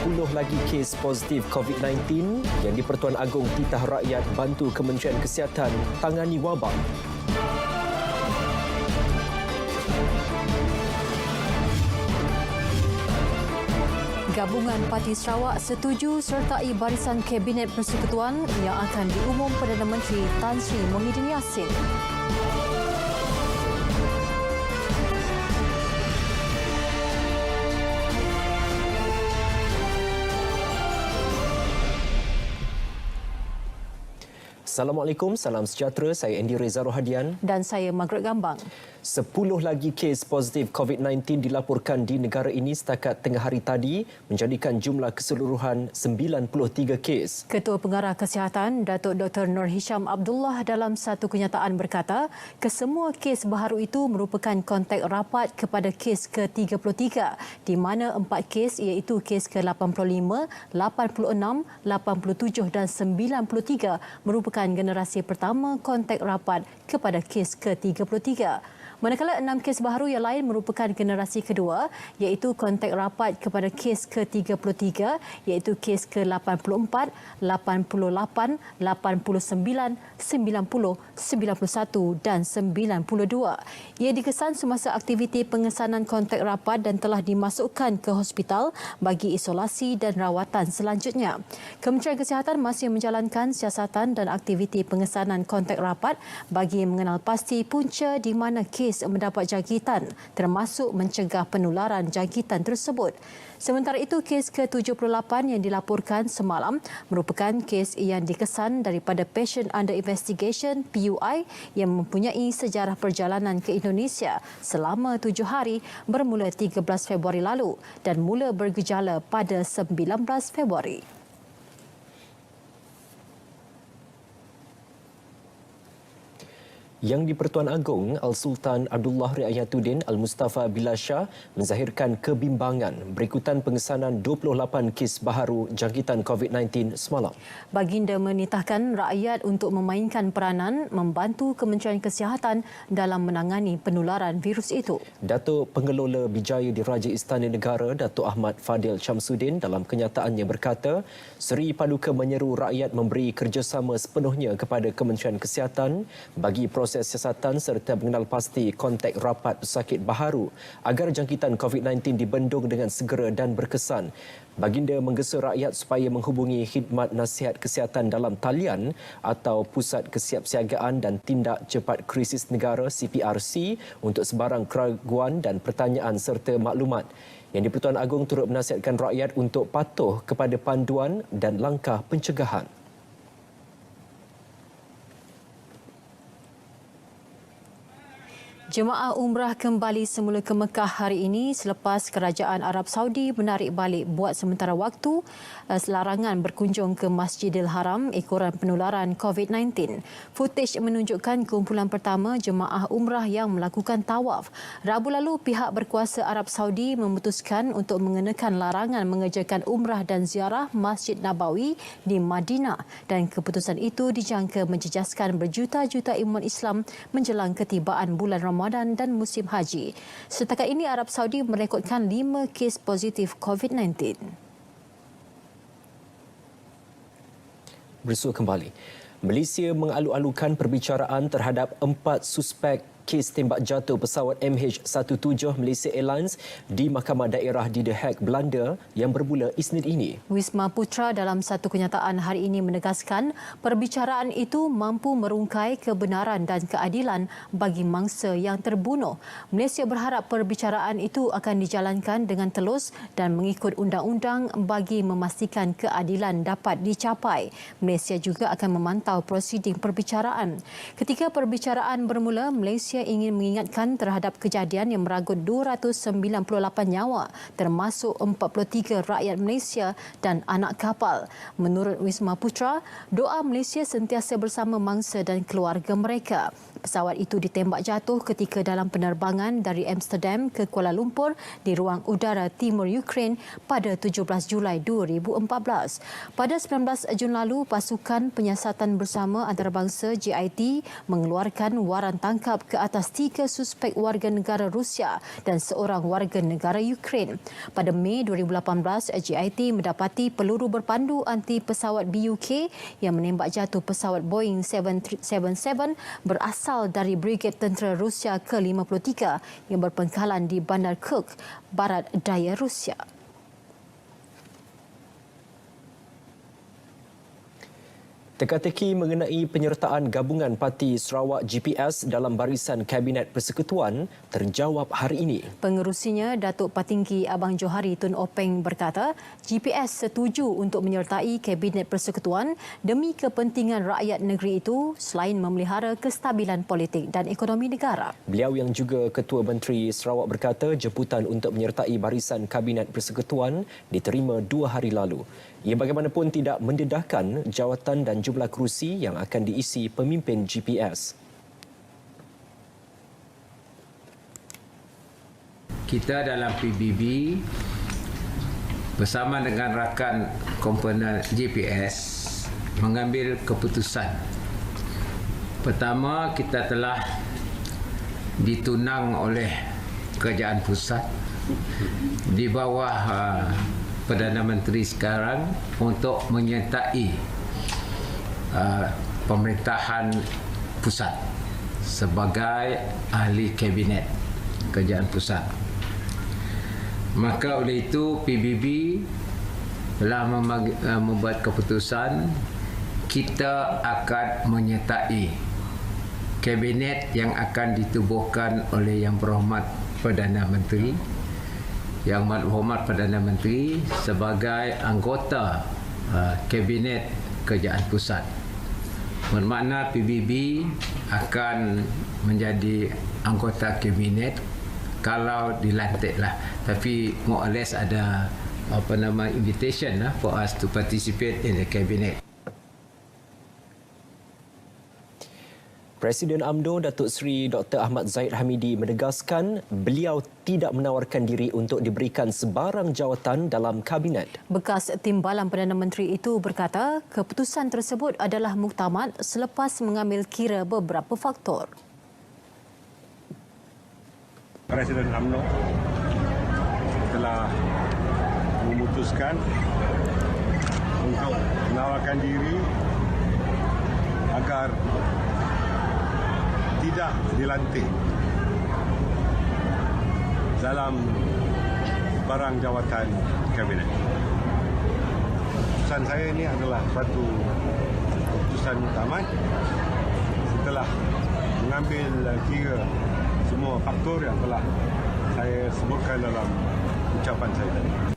10 lagi kes positif COVID-19 yang di-Pertuan Agong titah rakyat bantu Kementerian Kesihatan tangani wabak. Gabungan Parti Sarawak setuju sertai barisan Kabinet Persekutuan yang akan diumum Perdana Menteri Tan Sri Muhyiddin Yassin. Assalamualaikum, salam sejahtera. Saya Andy Reza Rohadian. Dan saya Margaret Gambang. 10 lagi kes positif COVID-19 dilaporkan di negara ini setakat tengah hari tadi, menjadikan jumlah keseluruhan 93 kes. Ketua Pengarah Kesihatan, Datuk Dr. Nur Hisham Abdullah dalam satu kenyataan berkata, kesemua kes baharu itu merupakan kontak rapat kepada kes ke-33, di mana 4 kes iaitu kes ke-85, 86, 87 dan 93 merupakan generasi pertama kontak rapat kepada kes ke-33. Manakala 6 kes baharu yang lain merupakan generasi kedua iaitu kontak rapat kepada kes ke-33 iaitu kes ke-84, 88, 89, 90, 91 dan 92. Ia dikesan semasa aktiviti pengesanan kontak rapat dan telah dimasukkan ke hospital bagi isolasi dan rawatan selanjutnya. Kementerian Kesihatan masih menjalankan siasatan dan aktiviti pengesanan kontak rapat bagi mengenal pasti punca di mana kes mendapat jangkitan termasuk mencegah penularan jangkitan tersebut. Sementara itu, kes ke-78 yang dilaporkan semalam merupakan kes yang dikesan daripada patient under investigation PUI yang mempunyai sejarah perjalanan ke Indonesia selama 7 hari bermula 13 Februari lalu dan mula bergejala pada 19 Februari. Yang di-Pertuan Agong, Al-Sultan Abdullah Riayatuddin Al-Mustafa Bilal Shah menzahirkan kebimbangan berikutan pengesanan 28 kes baharu jangkitan COVID-19 semalam. Baginda menitahkan rakyat untuk memainkan peranan membantu Kementerian Kesihatan dalam menangani penularan virus itu. Datuk Pengelola Bijaya Diraja Istana Negara, Datuk Ahmad Fadil Syamsuddin dalam kenyataannya berkata, Seri Paduka menyeru rakyat memberi kerjasama sepenuhnya kepada Kementerian Kesihatan bagi proses siasatan serta mengenal pasti kontak rapat pesakit baharu agar jangkitan COVID-19 dibendung dengan segera dan berkesan. Baginda menggesa rakyat supaya menghubungi Khidmat Nasihat Kesihatan dalam talian atau Pusat Kesiapsiagaan dan Tindak Cepat Krisis Negara CPRC untuk sebarang keraguan dan pertanyaan serta maklumat. Yang di-Pertuan Agong turut menasihatkan rakyat untuk patuh kepada panduan dan langkah pencegahan. Jemaah umrah kembali semula ke Mekah hari ini selepas Kerajaan Arab Saudi menarik balik buat sementara waktu larangan berkunjung ke Masjidil Haram ekoran penularan COVID-19. Footage menunjukkan kumpulan pertama jemaah umrah yang melakukan tawaf. Rabu lalu, pihak berkuasa Arab Saudi memutuskan untuk mengenakan larangan mengerjakan umrah dan ziarah Masjid Nabawi di Madinah dan keputusan itu dijangka menjejaskan berjuta-juta umat Islam menjelang ketibaan bulan Ramadan dan musim haji. Setakat ini, Arab Saudi merekodkan 5 kes positif COVID-19. Bersua kembali. Malaysia mengalu-alukan perbicaraan terhadap 4 suspek kes tembak jatuh pesawat MH17 Malaysia Airlines di Mahkamah Daerah di The Hague, Belanda yang bermula Isnin ini. Wisma Putra dalam satu kenyataan hari ini menegaskan perbicaraan itu mampu merungkai kebenaran dan keadilan bagi mangsa yang terbunuh. Malaysia berharap perbicaraan itu akan dijalankan dengan telus dan mengikut undang-undang bagi memastikan keadilan dapat dicapai. Malaysia juga akan memantau prosiding perbicaraan. Ketika perbicaraan bermula, Malaysia ingin mengingatkan terhadap kejadian yang meranggut 298 nyawa termasuk 43 rakyat Malaysia dan anak kapal. Menurut Wisma Putra, doa Malaysia sentiasa bersama mangsa dan keluarga mereka. Pesawat itu ditembak jatuh ketika dalam penerbangan dari Amsterdam ke Kuala Lumpur di ruang udara timur Ukraine pada 17 Julai 2014. Pada 19 Jun lalu, pasukan penyiasatan bersama antarabangsa JIT mengeluarkan waran tangkap ke atas 3 suspek warga negara Rusia dan seorang warga negara Ukraine. Pada Mei 2018, JIT mendapati peluru berpandu anti pesawat BUK yang menembak jatuh pesawat Boeing 777 berasal dari Brigade Tentera Rusia ke-53 yang berpangkalan di Bandar Kursk, barat daya Rusia. Teka-teki mengenai penyertaan gabungan Parti Sarawak GPS dalam barisan Kabinet Persekutuan terjawab hari ini. Pengerusinya, Datuk Patinggi Abang Johari Tun Openg berkata, GPS setuju untuk menyertai Kabinet Persekutuan demi kepentingan rakyat negeri itu selain memelihara kestabilan politik dan ekonomi negara. Beliau yang juga Ketua Menteri Sarawak berkata jemputan untuk menyertai barisan Kabinet Persekutuan diterima 2 hari lalu. Ia bagaimanapun tidak mendedahkan jawatan dan jumlah kerusi yang akan diisi pemimpin GPS. Kita dalam PBB bersama dengan rakan komponen GPS mengambil keputusan. Pertama, kita telah ditunang oleh Kerajaan Pusat di bawah Perdana Menteri sekarang untuk menyertai pemerintahan pusat sebagai ahli kabinet Kerajaan Pusat. Maka oleh itu PBB telah membuat keputusan kita akan menyertai kabinet yang akan ditubuhkan oleh Yang Berhormat Perdana Menteri, Yang Berhormat Perdana Menteri sebagai anggota Kabinet Kerajaan Pusat. Bermakna PBB akan menjadi anggota Kabinet kalau dilantiklah. Tapi more or less ada invitation for us to participate in the Cabinet. Presiden UMNO Datuk Seri Dr. Ahmad Zahid Hamidi menegaskan beliau tidak menawarkan diri untuk diberikan sebarang jawatan dalam Kabinet. Bekas Timbalan Perdana Menteri itu berkata keputusan tersebut adalah muktamad selepas mengambil kira beberapa faktor. Presiden UMNO telah memutuskan untuk menawarkan diri agar tidak dilantik dalam barang jawatan kabinet. Keputusan saya ini adalah satu keputusan utama setelah mengambil kira semua faktor yang telah saya sebutkan dalam ucapan saya tadi.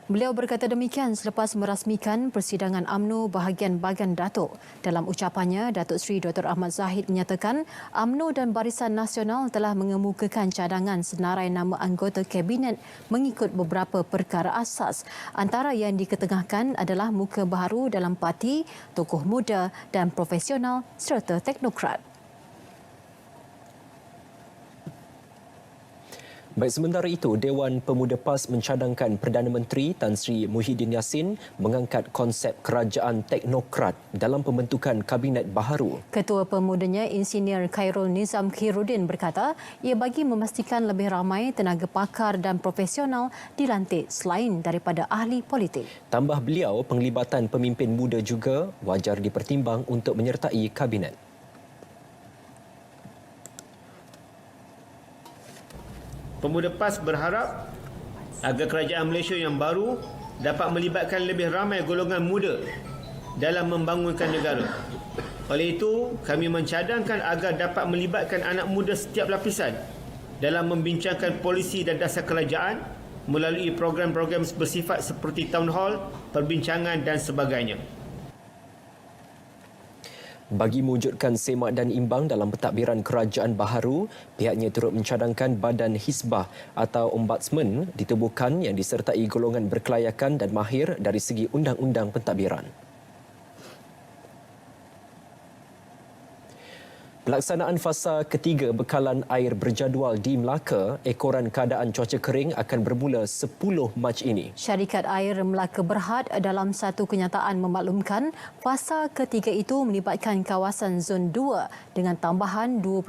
Beliau berkata demikian selepas merasmikan persidangan UMNO bahagian Bagan Datuk. Dalam ucapannya, Datuk Seri Dr. Ahmad Zahid menyatakan UMNO dan Barisan Nasional telah mengemukakan cadangan senarai nama anggota Kabinet mengikut beberapa perkara asas. Antara yang diketengahkan adalah muka baharu dalam parti, tokoh muda dan profesional serta teknokrat. Baik, sementara itu, Dewan Pemuda PAS mencadangkan Perdana Menteri Tan Sri Muhyiddin Yassin mengangkat konsep kerajaan teknokrat dalam pembentukan Kabinet baharu. Ketua Pemudanya Insinyur Khairul Nizam Khairuddin berkata ia bagi memastikan lebih ramai tenaga pakar dan profesional dilantik selain daripada ahli politik. Tambah beliau, penglibatan pemimpin muda juga wajar dipertimbang untuk menyertai Kabinet. Pemuda PAS berharap agar kerajaan Malaysia yang baru dapat melibatkan lebih ramai golongan muda dalam membangunkan negara. Oleh itu, kami mencadangkan agar dapat melibatkan anak muda setiap lapisan dalam membincangkan polisi dan dasar kerajaan melalui program-program bersifat seperti town hall, perbincangan dan sebagainya. Bagi mewujudkan semak dan imbang dalam pentadbiran kerajaan baharu, pihaknya turut mencadangkan Badan Hisbah atau Ombudsman ditubuhkan yang disertai golongan berkelayakan dan mahir dari segi undang-undang pentadbiran. Pelaksanaan fasa ketiga bekalan air berjadual di Melaka, ekoran keadaan cuaca kering akan bermula 10 Mac ini. Syarikat Air Melaka Berhad dalam satu kenyataan memaklumkan fasa ketiga itu melibatkan kawasan Zon 2 dengan tambahan 20%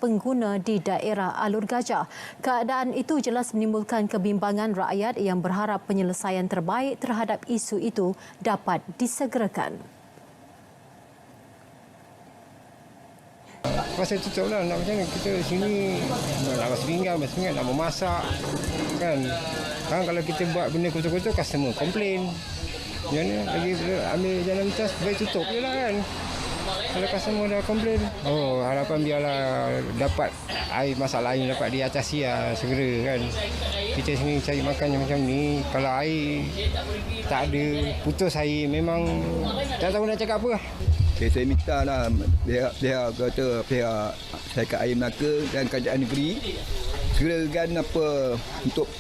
pengguna di daerah Alur Gajah. Keadaan itu jelas menimbulkan kebimbangan rakyat yang berharap penyelesaian terbaik terhadap isu itu dapat disegerakan. Pasal tutup lah, nak macam mana kita sini nak masing-masing nak memasak kan. Kalau kita buat benda kotor-kotor, customer komplain. Jangan lagi ambil jalan lintas, baik tutup je lah kan. Kalau customer dah komplain, harapan biarlah dapat air, masalah air dapat diatasi lah segera kan. Kita sini cari makan macam ni, kalau air tak ada, putus air, memang tak tahu nak cakap apa. Saya minta lah pihak syarikat air Melaka dan kerajaan negeri segerakan apa untuk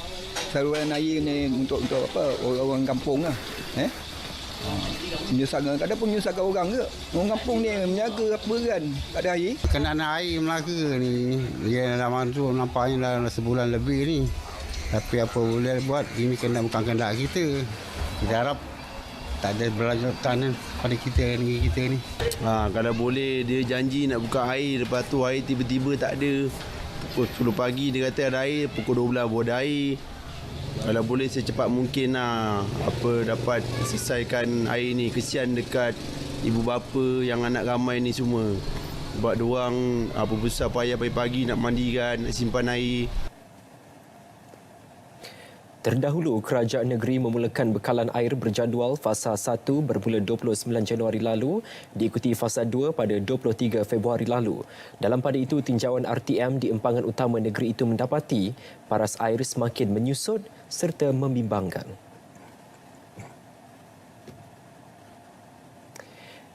saluran air ni untuk apa orang-orang kampung lah. Menyusahkan, kadang pun menyusahkan orang ke. Orang kampung ni menjaga apa kan, tak ada air. Kenaan air Melaka ni, dia dah mantul nampaknya dah sebulan lebih ni. Tapi apa boleh buat, ini kena bukan kehendak kita. Kita harap tak ada berlanjutan pada kita, negeri kita ni. Kalau boleh dia janji nak buka air, lepas tu air tiba-tiba tak ada. Pukul 10 pagi dia kata ada air, pukul 12 baru ada air. Kalau boleh secepat mungkin dapat selesaikan air ni. Kesian dekat ibu bapa yang anak ramai ni semua. Sebab diorang besar payah pagi-pagi nak mandikan, nak simpan air. Terdahulu, kerajaan negeri memulakan bekalan air berjadual fasa 1 bermula 29 Januari lalu, diikuti fasa 2 pada 23 Februari lalu. Dalam pada itu, tinjauan RTM di empangan utama negeri itu mendapati paras air semakin menyusut serta membimbangkan.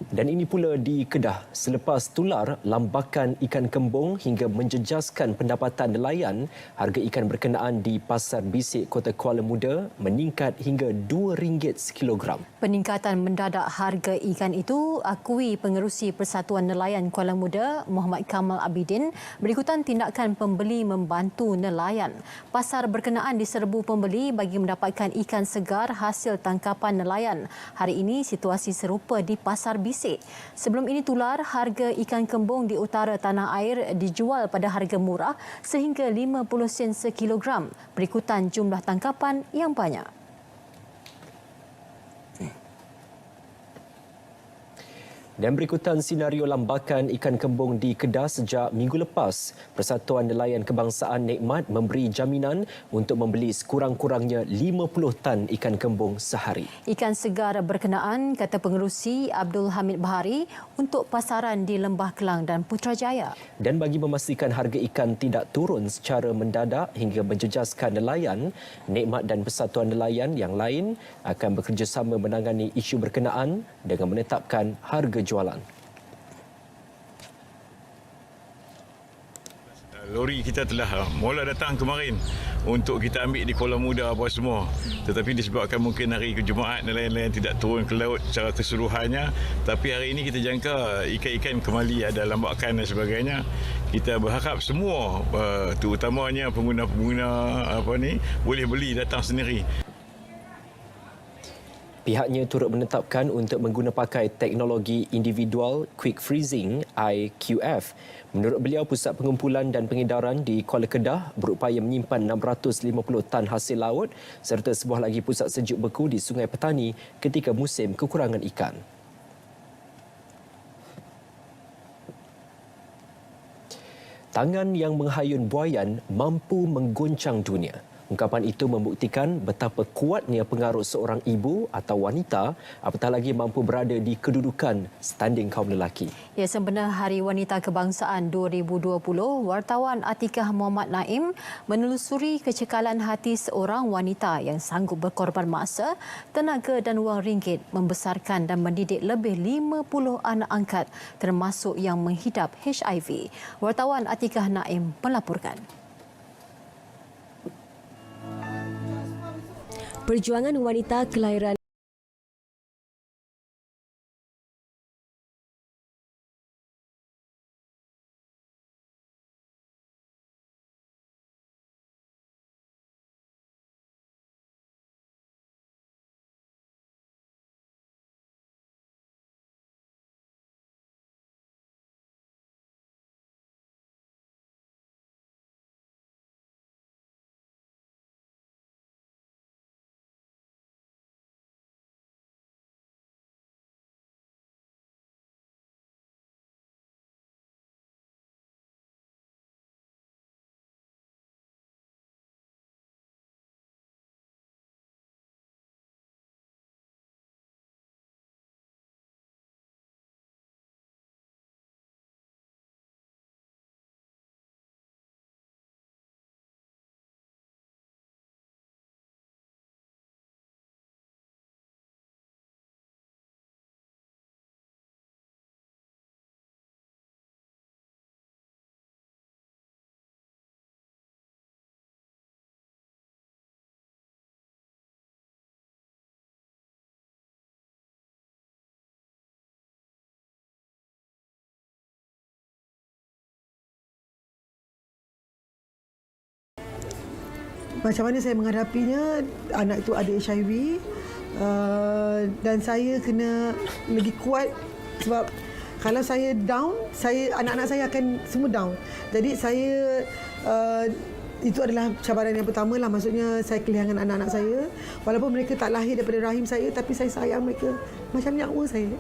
Dan ini pula di Kedah, selepas tular lambakan ikan kembung hingga menjejaskan pendapatan nelayan, harga ikan berkenaan di Pasar Bisik Kota Kuala Muda meningkat hingga RM2 sekilogram. Peningkatan mendadak harga ikan itu akui Pengerusi Persatuan Nelayan Kuala Muda, Muhammad Kamal Abidin, berikutan tindakan pembeli membantu nelayan. Pasar berkenaan diserbu pembeli bagi mendapatkan ikan segar hasil tangkapan nelayan. Hari ini situasi serupa di Pasar Bisik. Sebelum ini tular, harga ikan kembung di utara tanah air dijual pada harga murah sehingga 50 sen sekilogram berikutan jumlah tangkapan yang banyak. Dan berikutan senario lambakan ikan kembung di Kedah sejak minggu lepas, Persatuan Nelayan Kebangsaan Nikmat memberi jaminan untuk membeli sekurang-kurangnya 50 tan ikan kembung sehari. Ikan segar berkenaan, kata Pengerusi Abdul Hamid Bahari, untuk pasaran di Lembah Kelang dan Putrajaya. Dan bagi memastikan harga ikan tidak turun secara mendadak hingga menjejaskan nelayan, Nikmat dan Persatuan Nelayan yang lain akan bekerjasama menangani isu berkenaan dengan menetapkan harga jualan. Lori kita telah mula datang kemarin untuk kita ambil di Kuala Muda apa semua. Tetapi disebabkan mungkin hari Jumaat nelayan-nelayan tidak turun ke laut secara keseluruhannya. Tapi hari ini kita jangka ikan-ikan kembali ada lambakan dan sebagainya. Kita berharap semua, terutamanya pengguna-pengguna boleh beli datang sendiri. Pihaknya turut menetapkan untuk mengguna pakai teknologi individual Quick Freezing IQF. Menurut beliau, pusat pengumpulan dan pengedaran di Kuala Kedah berupaya menyimpan 650 tan hasil laut serta sebuah lagi pusat sejuk beku di Sungai Petani ketika musim kekurangan ikan. Tangan yang menghayun buaian mampu mengguncang dunia. Ungkapan itu membuktikan betapa kuatnya pengaruh seorang ibu atau wanita, apatah lagi mampu berada di kedudukan standing kaum lelaki. Ya, sempena Hari Wanita Kebangsaan 2020, wartawan Atikah Muhammad Naim menelusuri kecekalan hati seorang wanita yang sanggup berkorban masa, tenaga dan wang ringgit membesarkan dan mendidik lebih 50 anak angkat termasuk yang menghidap HIV. Wartawan Atikah Naim melaporkan. Perjuangan wanita kelahiran macam mana saya menghadapinya. Anak itu ada HIV dan saya kena lagi kuat sebab kalau saya down, anak-anak saya akan semua down. Jadi saya itu adalah cabaran yang pertama lah. Maksudnya saya kehilangan anak-anak saya. Walaupun mereka tak lahir daripada rahim saya, tapi saya sayang mereka macam nyawa saya.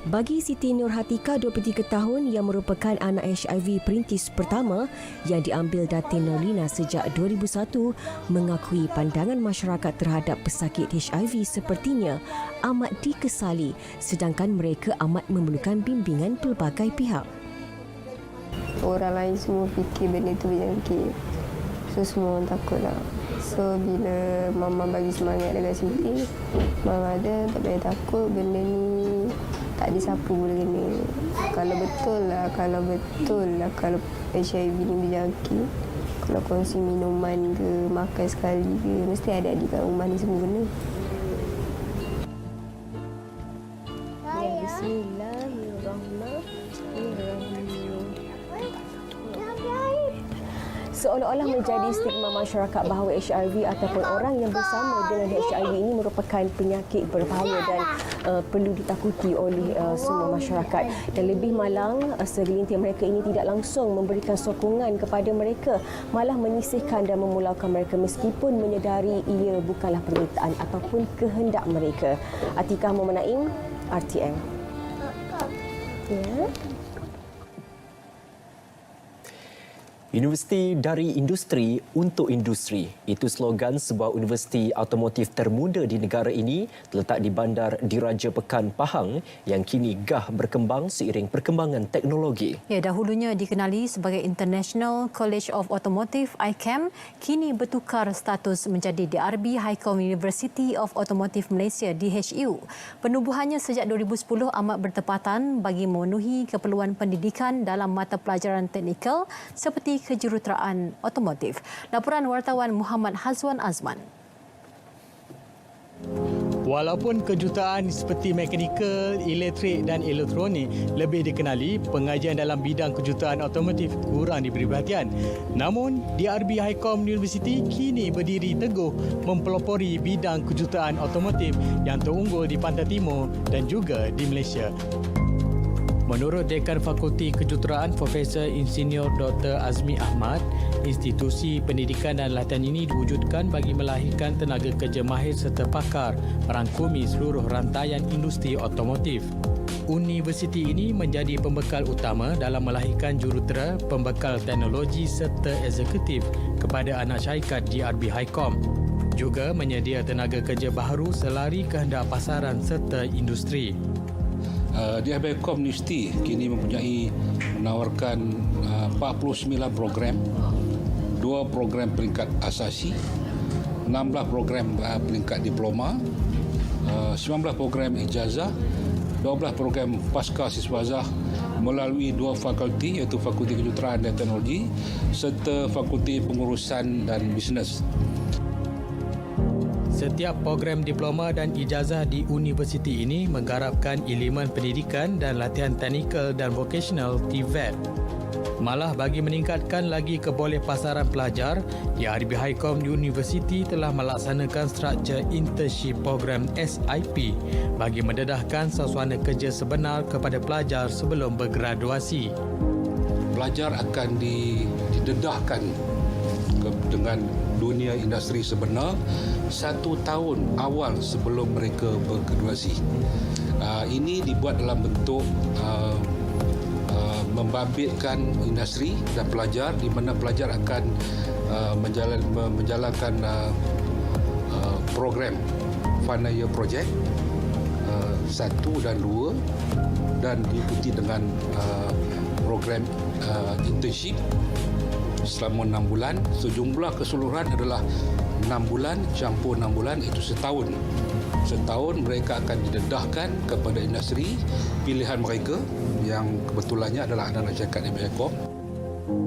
Bagi Siti Nurhatika, 23 tahun yang merupakan anak HIV perintis pertama yang diambil Datin Nolina sejak 2001, mengakui pandangan masyarakat terhadap pesakit HIV sepertinya amat dikesali, sedangkan mereka amat memerlukan bimbingan pelbagai pihak. Orang lain semua fikir benda itu berjangkit. So semua orang takut lah. So bila Mama bagi semangat dekat Siti, Mama ada tak payah takut, benda ni tak ada siapa boleh kena. Kalau betul lah kalau HIV ni berjangkit, kalau kongsi minuman ke, makan sekali ke, mesti ada adik kat rumah ni semua kena. Ya, Bismillahirrahmanirrahim. Seolah-olah menjadi stigma masyarakat bahawa HIV ataupun orang yang bersama dengan HIV ini merupakan penyakit berbahaya dan perlu ditakuti oleh semua masyarakat. Dan lebih malang, segelintir mereka ini tidak langsung memberikan sokongan kepada mereka, malah menyisihkan dan memulaukan mereka meskipun menyedari ia bukanlah permintaan ataupun kehendak mereka. Atikah Muhammad Naim, RTM. Ya. Universiti dari Industri untuk Industri. Itu slogan sebuah universiti automotif termuda di negara ini terletak di Bandar Diraja Pekan Pahang yang kini gah berkembang seiring perkembangan teknologi. Ya, dahulunya dikenali sebagai International College of Automotive (ICAM), kini bertukar status menjadi DRB Highcom University of Automotive Malaysia (DHU). Penubuhannya sejak 2010 amat bertepatan bagi memenuhi keperluan pendidikan dalam mata pelajaran teknikal seperti kejuruteraan otomotif. Laporan wartawan Muhammad Hazwan Azman. Walaupun kejuruteraan seperti mekanikal, elektrik dan elektronik lebih dikenali, pengajian dalam bidang kejuruteraan otomotif kurang diberi perhatian. Namun, DRB Highcom University kini berdiri teguh mempelopori bidang kejuruteraan otomotif yang terunggul di Pantai Timur dan juga di Malaysia. Menurut Dekan Fakulti Kejuruteraan Profesor Insinyur Dr. Azmi Ahmad, institusi pendidikan dan latihan ini diwujudkan bagi melahirkan tenaga kerja mahir serta pakar merangkumi seluruh rantaian industri otomotif. Universiti ini menjadi pembekal utama dalam melahirkan jurutera, pembekal teknologi serta eksekutif kepada anak syarikat DRB Highcom. Juga menyedia tenaga kerja baharu selari kehendak pasaran serta industri. DRB Highcom University kini mempunyai menawarkan 49 program, 2 program peringkat asasi, 16 program peringkat diploma, 19 program ijazah, 12 program pasca siswazah melalui 2 fakulti iaitu Fakulti Kejuruteraan dan Teknologi serta Fakulti Pengurusan dan Bisnes. Setiap program diploma dan ijazah di universiti ini menggarapkan elemen pendidikan dan latihan teknikal dan vocational TVET. Malah bagi meningkatkan lagi kebolehpasaran pelajar, DRB Highcom University telah melaksanakan struktur internship program SIP bagi mendedahkan suasana kerja sebenar kepada pelajar sebelum bergraduasi. Pelajar akan didedahkan dengan dunia industri sebenar 1 tahun awal sebelum mereka bergraduasi. Ini dibuat dalam bentuk membabitkan industri dan pelajar, di mana pelajar akan menjalankan program final year project 1 dan 2 dan diikuti dengan program internship selama 6 bulan. Sejumlah keseluruhan adalah 6 bulan campur 6 bulan, iaitu setahun. Setahun mereka akan didedahkan kepada industri pilihan mereka yang kebetulannya adalah anak-anak syarikat DRB Highcom.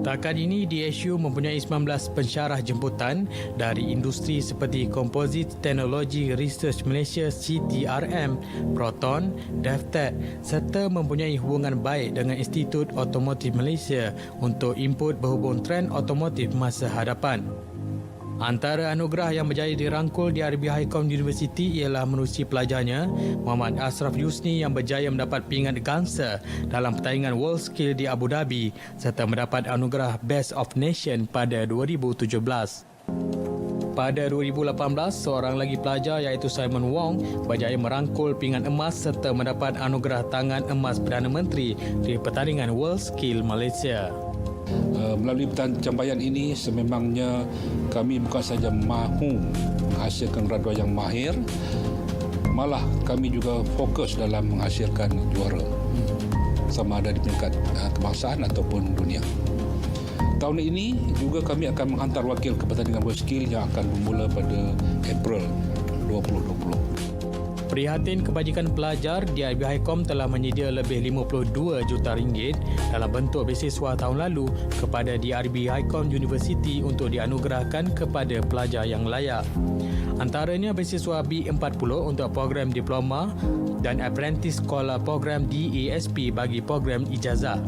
Takat ini DSU mempunyai 19 pensyarah jemputan dari industri seperti Composite Technology Research Malaysia CTRM, Proton, DevTech serta mempunyai hubungan baik dengan Institut Otomotif Malaysia untuk input berhubung trend otomotif masa hadapan. Antara anugerah yang berjaya dirangkul di RB Highcom University ialah menerusi pelajarnya Muhammad Ashraf Yusni yang berjaya mendapat pingat gangsa dalam pertandingan WorldSkill di Abu Dhabi serta mendapat anugerah Best of Nation pada 2017. Pada 2018, seorang lagi pelajar iaitu Simon Wong berjaya merangkul pingat emas serta mendapat anugerah tangan emas Perdana Menteri di pertandingan WorldSkill Malaysia. Melalui pencapaian ini sememangnya kami bukan saja mahu menghasilkan graduan yang mahir, malah kami juga fokus dalam menghasilkan juara sama ada di peringkat kebangsaan ataupun dunia. Tahun ini juga kami akan menghantar wakil ke pertandingan WorldSkill yang akan bermula pada April 2020. Prihatin kebajikan pelajar, DIB Highcom telah menyedia lebih 52 juta ringgit dalam bentuk beasiswa tahun lalu kepada DRB Highcom University untuk dianugerahkan kepada pelajar yang layak. Antaranya beasiswa B40 untuk program diploma dan apprentice sekolah program DASP bagi program ijazah.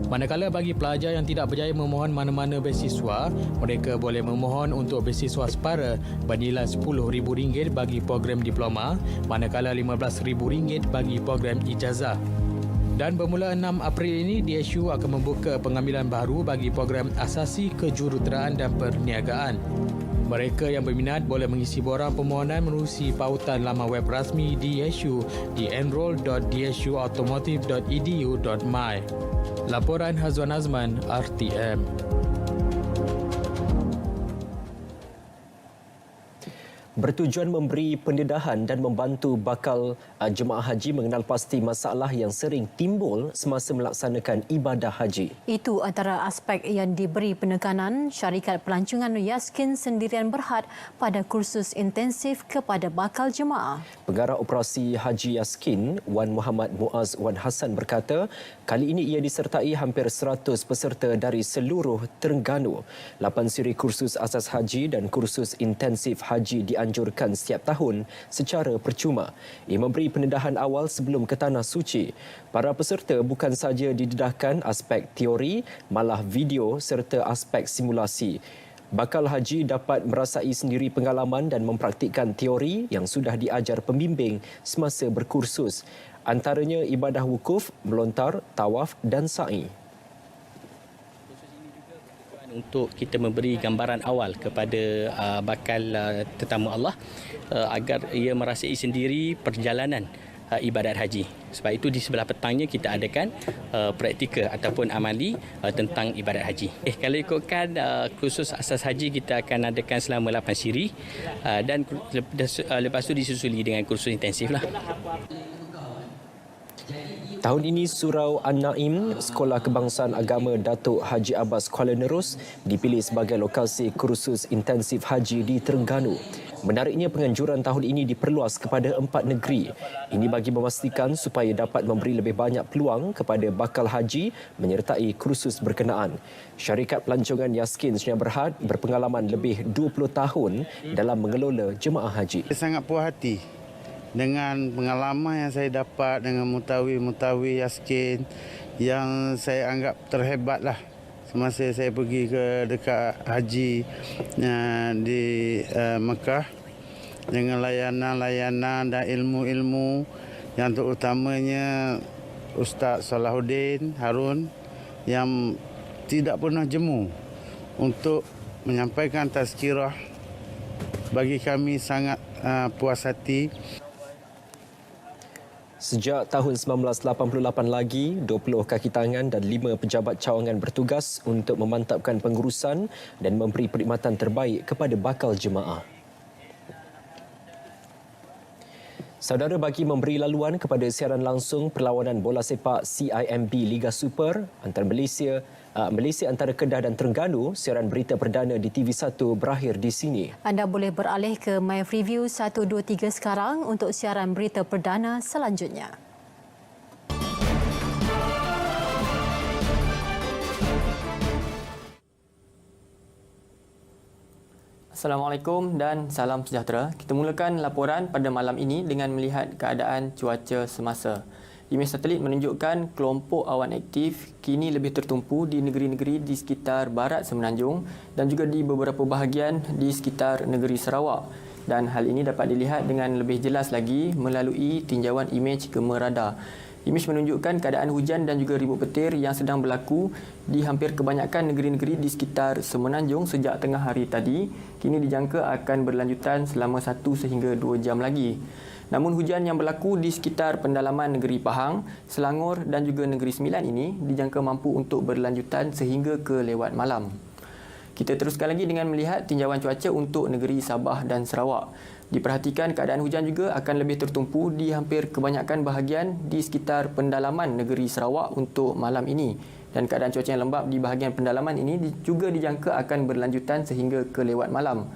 Manakala bagi pelajar yang tidak berjaya memohon mana-mana beasiswa, mereka boleh memohon untuk beasiswa separa bernilai RM10,000 bagi program diploma, manakala RM15,000 bagi program ijazah. Dan bermula 6 April ini, DSU akan membuka pengambilan baru bagi program asasi kejuruteraan dan perniagaan. Mereka yang berminat boleh mengisi borang permohonan menerusi pautan laman web rasmi DSU di enroll.dsuautomotive.edu.my. Laporan Hazwan Azman, RTM. Bertujuan memberi pendedahan dan membantu bakal jemaah haji mengenal pasti masalah yang sering timbul semasa melaksanakan ibadah haji. Itu antara aspek yang diberi penekanan syarikat pelancongan Yaskin Sendirian Berhad pada kursus intensif kepada bakal jemaah. Pengarah Operasi Haji Yaskin, Wan Muhammad Muaz Wan Hassan berkata, kali ini ia disertai hampir 100 peserta dari seluruh Terengganu. 8 siri kursus asas haji dan kursus intensif haji dianjurkan setiap tahun secara percuma. Ia memberi pendedahan awal sebelum ke Tanah Suci. Para peserta bukan saja didedahkan aspek teori, malah video serta aspek simulasi. Bakal haji dapat merasai sendiri pengalaman dan mempraktikkan teori yang sudah diajar pembimbing semasa berkursus. Antaranya ibadah wukuf, melontar, tawaf dan sa'i. Untuk kita memberi gambaran awal kepada bakal tetamu Allah agar ia merasai sendiri perjalanan ibadat haji. Sebab itu di sebelah petangnya kita adakan praktikal ataupun amali tentang ibadat haji. Kalau ikutkan kursus asas haji kita akan adakan selama 8 siri dan lepas itu disusuli dengan kursus intensif lah. Tahun ini Surau An-Naim, Sekolah Kebangsaan Agama Datuk Haji Abbas Kuala Nerus dipilih sebagai lokasi kursus intensif haji di Terengganu. Menariknya penganjuran tahun ini diperluas kepada 4 negeri. Ini bagi memastikan supaya dapat memberi lebih banyak peluang kepada bakal haji menyertai kursus berkenaan. Syarikat pelancongan Yaskin Sendirian Berhad berpengalaman lebih 20 tahun dalam mengelola jemaah haji. Saya sangat puas hati dengan pengalaman yang saya dapat dengan mutawi Yaskin yang saya anggap terhebatlah semasa saya pergi ke dekat haji di Mekah dengan layanan-layanan dan ilmu-ilmu yang terutamanya Ustaz Salahuddin Harun yang tidak pernah jemu untuk menyampaikan tazkirah. Bagi kami sangat puas hati. Sejak tahun 1988 lagi, 20 kaki tangan dan 5 pejabat cawangan bertugas untuk memantapkan pengurusan dan memberi perkhidmatan terbaik kepada bakal jemaah. Saudara, bagi memberi laluan kepada siaran langsung perlawanan bola sepak CIMB Liga Super antara Malaysia antara Kedah dan Terengganu, siaran berita perdana di TV1 berakhir di sini. Anda boleh beralih ke MyFreeview 123 sekarang untuk siaran berita perdana selanjutnya. Assalamualaikum dan salam sejahtera. Kita mulakan laporan pada malam ini dengan melihat keadaan cuaca semasa. Imej satelit menunjukkan kelompok awan aktif kini lebih tertumpu di negeri-negeri di sekitar barat Semenanjung dan juga di beberapa bahagian di sekitar negeri Sarawak. Dan hal ini dapat dilihat dengan lebih jelas lagi melalui tinjauan imej Gema radar. Imej menunjukkan keadaan hujan dan juga ribut petir yang sedang berlaku di hampir kebanyakan negeri-negeri di sekitar Semenanjung sejak tengah hari tadi. Kini dijangka akan berlanjutan selama 1 sehingga 2 jam lagi. Namun hujan yang berlaku di sekitar pendalaman negeri Pahang, Selangor dan juga negeri Sembilan ini dijangka mampu untuk berlanjutan sehingga ke lewat malam. Kita teruskan lagi dengan melihat tinjauan cuaca untuk negeri Sabah dan Sarawak. Diperhatikan keadaan hujan juga akan lebih tertumpu di hampir kebanyakan bahagian di sekitar pendalaman negeri Sarawak untuk malam ini. Dan keadaan cuaca yang lembap di bahagian pendalaman ini juga dijangka akan berlanjutan sehingga ke lewat malam.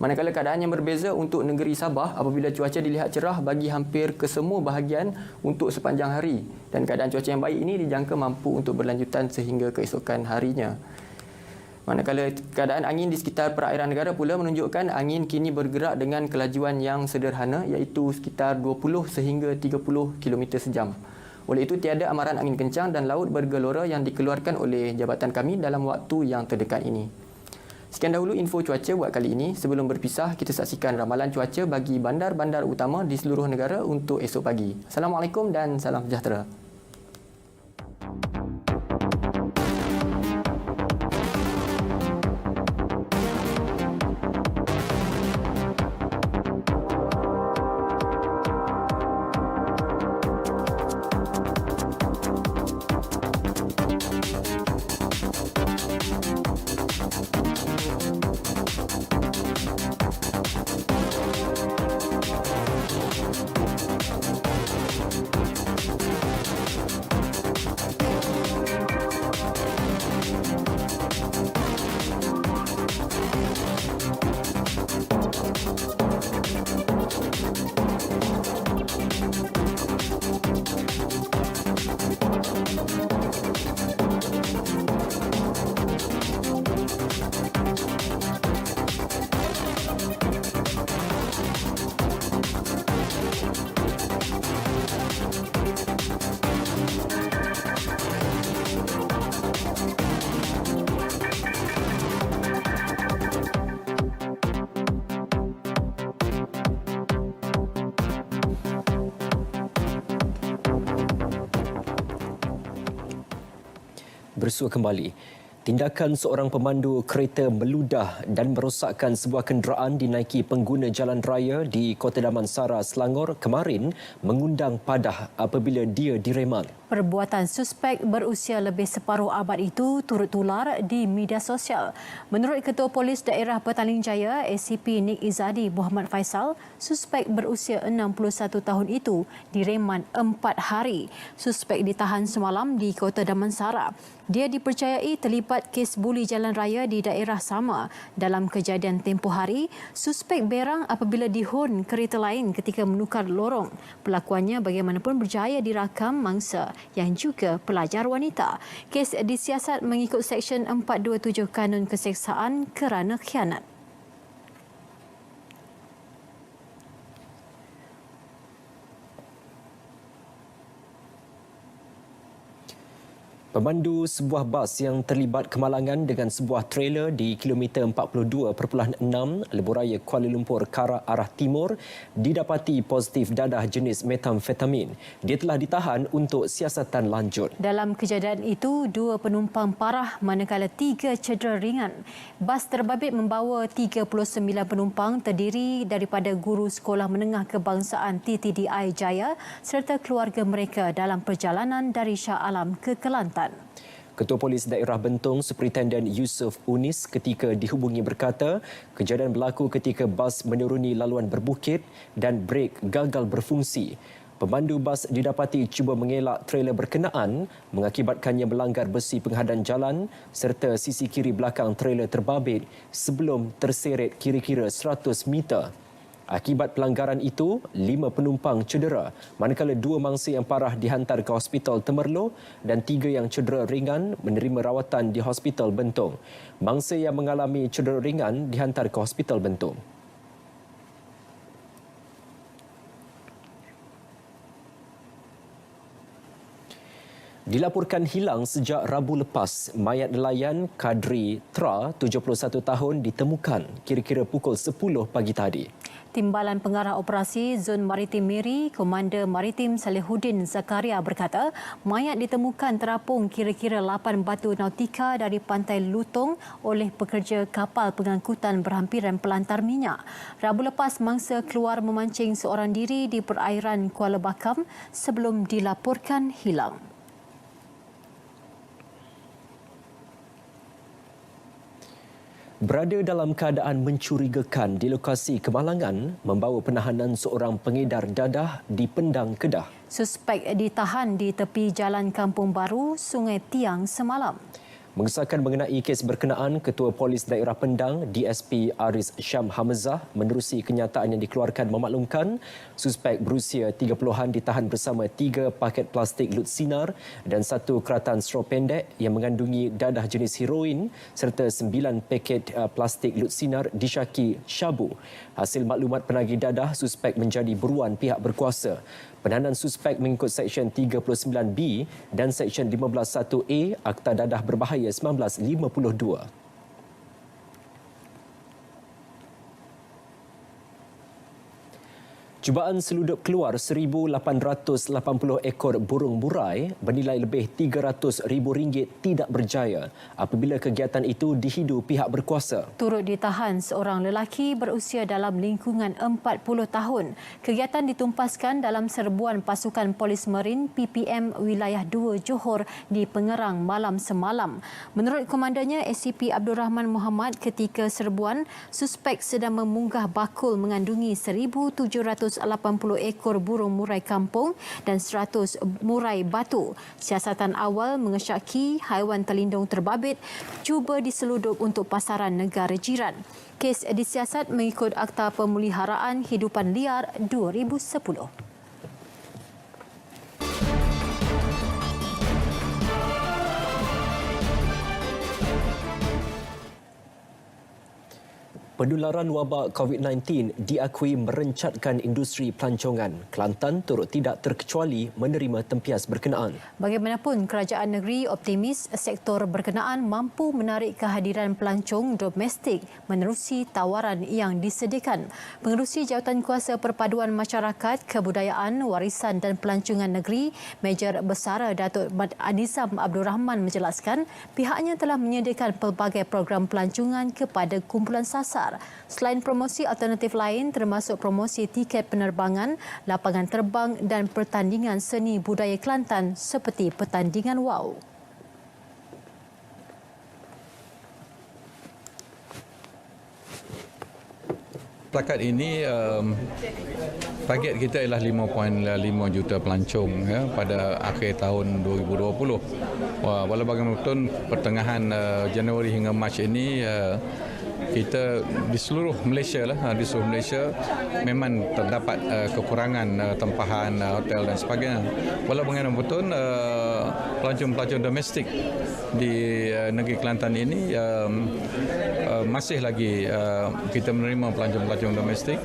Manakala keadaan yang berbeza untuk negeri Sabah apabila cuaca dilihat cerah bagi hampir kesemua bahagian untuk sepanjang hari. Dan keadaan cuaca yang baik ini dijangka mampu untuk berlanjutan sehingga keesokan harinya. Manakala keadaan angin di sekitar perairan negara pula menunjukkan angin kini bergerak dengan kelajuan yang sederhana iaitu sekitar 20 sehingga 30 km sejam. Oleh itu tiada amaran angin kencang dan laut bergelora yang dikeluarkan oleh jabatan kami dalam waktu yang terdekat ini. Sekian dahulu info cuaca buat kali ini. Sebelum berpisah, kita saksikan ramalan cuaca bagi bandar-bandar utama di seluruh negara untuk esok pagi. Assalamualaikum dan salam sejahtera. Bersua kembali. Tindakan seorang pemandu kereta meludah dan merosakkan sebuah kenderaan dinaiki pengguna jalan raya di Kota Damansara, Selangor kemarin mengundang padah apabila dia direman. Perbuatan suspek berusia lebih separuh abad itu turut tular di media sosial. Menurut Ketua Polis Daerah Petaling Jaya, ACP Nik Izadi Muhammad Faisal, suspek berusia 61 tahun itu direman 4 hari. Suspek ditahan semalam di Kota Damansara. Dia dipercayai terlibat kes buli jalan raya di daerah sama. Dalam kejadian tempoh hari, suspek berang apabila dihon kereta lain ketika menukar lorong. Pelakuannya bagaimanapun berjaya dirakam mangsa yang juga pelajar wanita. Kes disiasat mengikut Seksyen 427 Kanun Keseksaan kerana khianat. Pemandu sebuah bas yang terlibat kemalangan dengan sebuah trailer di kilometer 42.6 Lebuhraya Kuala Lumpur Kara arah timur didapati positif dadah jenis metamfetamin. Dia telah ditahan untuk siasatan lanjut. Dalam kejadian itu, 2 penumpang parah manakala 3 cedera ringan. Bas terbabit membawa 39 penumpang terdiri daripada guru Sekolah Menengah Kebangsaan TTDI Jaya serta keluarga mereka dalam perjalanan dari Shah Alam ke Kelantan. Ketua Polis Daerah Bentong Superintenden Yusof Unis ketika dihubungi berkata kejadian berlaku ketika bas menuruni laluan berbukit dan brek gagal berfungsi. Pemandu bas didapati cuba mengelak trailer berkenaan mengakibatkannya melanggar besi penghadan jalan serta sisi kiri belakang trailer terbabit sebelum terseret kira-kira 100 meter. Akibat pelanggaran itu, 5 penumpang cedera, manakala 2 mangsa yang parah dihantar ke Hospital Temerloh dan 3 yang cedera ringan menerima rawatan di Hospital Bentong. Mangsa yang mengalami cedera ringan dihantar ke Hospital Bentong. Dilaporkan hilang sejak Rabu lepas, mayat nelayan Kadri Tra, 71 tahun ditemukan kira-kira pukul 10 pagi tadi. Timbalan Pengarah Operasi Zon Maritim Miri, Komander Maritim Salihuddin Zakaria berkata, mayat ditemukan terapung kira-kira 8 batu nautika dari pantai Lutong oleh pekerja kapal pengangkutan berhampiran pelantar minyak. Rabu lepas, mangsa keluar memancing seorang diri di perairan Kuala Bakam sebelum dilaporkan hilang. Berada dalam keadaan mencurigakan di lokasi kemalangan membawa penahanan seorang pengedar dadah di Pendang, Kedah. Suspek ditahan di tepi Jalan Kampung Baru, Sungai Tiang semalam. Mengesahkan mengenai kes berkenaan, Ketua Polis Daerah Pendang, DSP Aris Syam Hamzah menerusi kenyataan yang dikeluarkan memaklumkan suspek berusia 30-an ditahan bersama 3 paket plastik lut sinar dan 1 keratan straw pendek yang mengandungi dadah jenis heroin serta 9 paket plastik lut sinar disyaki syabu. Hasil maklumat penagih dadah, suspek menjadi buruan pihak berkuasa. Penahanan suspek mengikut Seksyen 39B dan Seksyen 15(1)A Akta Dadah Berbahaya 1952. Cubaan seludup keluar 1,880 ekor burung murai bernilai lebih RM300,000 tidak berjaya apabila kegiatan itu dihidu pihak berkuasa. Turut ditahan seorang lelaki berusia dalam lingkungan 40 tahun. Kegiatan ditumpaskan dalam serbuan pasukan Polis Marin PPM Wilayah 2 Johor di Pengerang malam semalam. Menurut komandannya SCP Abdul Rahman Muhammad, ketika serbuan, suspek sedang memunggah bakul mengandungi 1,780 ekor burung murai kampung dan 100 murai batu. Siasatan awal mengesyaki haiwan terlindung terbabit cuba diseludup untuk pasaran negara jiran. Kes disiasat mengikut Akta Pemeliharaan Hidupan Liar 2010. Penularan wabak COVID-19 diakui merencatkan industri pelancongan. Kelantan turut tidak terkecuali menerima tempias berkenaan. Bagaimanapun, kerajaan negeri optimis sektor berkenaan mampu menarik kehadiran pelancong domestik menerusi tawaran yang disediakan. Pengerusi Jawatankuasa Perpaduan Masyarakat, Kebudayaan, Warisan dan Pelancongan Negeri, Meja Besar Datuk Mat Anizam Abdul Rahman menjelaskan pihaknya telah menyediakan pelbagai program pelancongan kepada kumpulan sasar. Selain promosi alternatif lain termasuk promosi tiket penerbangan, lapangan terbang dan pertandingan seni budaya Kelantan seperti pertandingan WOW. Setakat ini target kita ialah 5.5 juta pelancong pada akhir tahun 2020. Walau bagaimanapun pertengahan Januari hingga Mac ini kita di seluruh Malaysia memang terdapat kekurangan tempahan hotel dan sebagainya. Walau bagaimanapun pelancong-pelancong domestik di negeri Kelantan ini masih lagi kita menerima pelancong-pelancong domestik.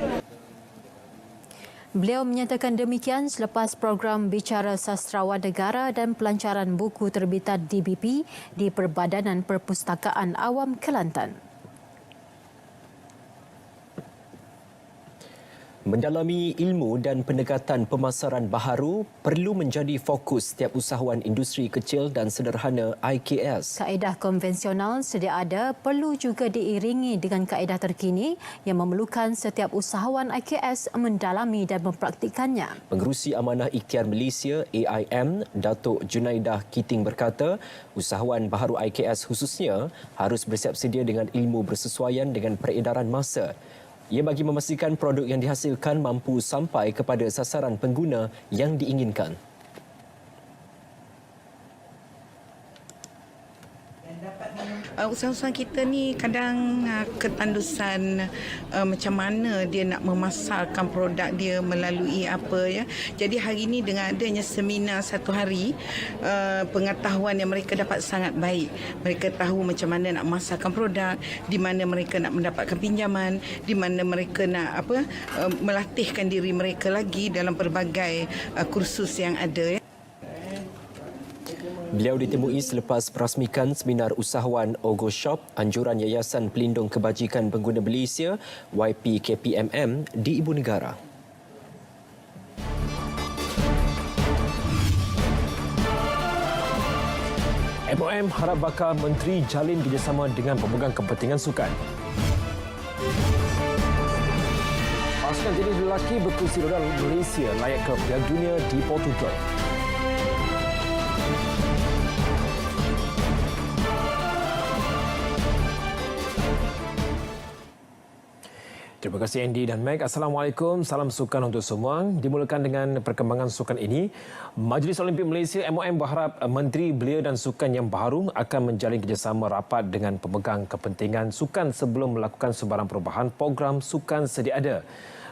Beliau menyatakan demikian selepas program Bicara Sastrawan Negara dan Pelancaran Buku Terbitan DBP di Perbadanan Perpustakaan Awam Kelantan. Mendalami ilmu dan pendekatan pemasaran baharu perlu menjadi fokus setiap usahawan industri kecil dan sederhana IKS. Kaedah konvensional sedia ada perlu juga diiringi dengan kaedah terkini yang memerlukan setiap usahawan IKS mendalami dan mempraktikannya. Pengerusi Amanah Ikhtiar Malaysia AIM, Datuk Junaidah Kiting berkata, usahawan baharu IKS khususnya harus bersiap sedia dengan ilmu bersesuaian dengan peredaran masa. Ia bagi memastikan produk yang dihasilkan mampu sampai kepada sasaran pengguna yang diinginkan. usahawan kita ni kadang ketandusan macam mana dia nak memasarkan produk dia melalui apa ya. Jadi hari ini dengan adanya seminar 1 hari, pengetahuan yang mereka dapat sangat baik. Mereka tahu macam mana nak memasarkan produk, di mana mereka nak mendapatkan pinjaman, di mana mereka nak melatihkan diri mereka lagi dalam pelbagai kursus yang ada ya. Beliau ditemui selepas merasmikan seminar usahawan Ogo Shop anjuran Yayasan Pelindung Kebajikan Pengguna Malaysia YPKPMM di Ibu Negara. MOM harap bakal Menteri jalin kerjasama dengan pemegang kepentingan sukan. Pasukan tenis lelaki berkursi roda Malaysia layak ke Piala Dunia di Portugal. Terima kasih Andy dan Meg. Assalamualaikum. Salam sukan untuk semua. Dimulakan dengan perkembangan sukan ini. Majlis Olimpik Malaysia MOM berharap Menteri Belia dan Sukan yang baru akan menjalin kerjasama rapat dengan pemegang kepentingan sukan sebelum melakukan sebarang perubahan program sukan sedia ada.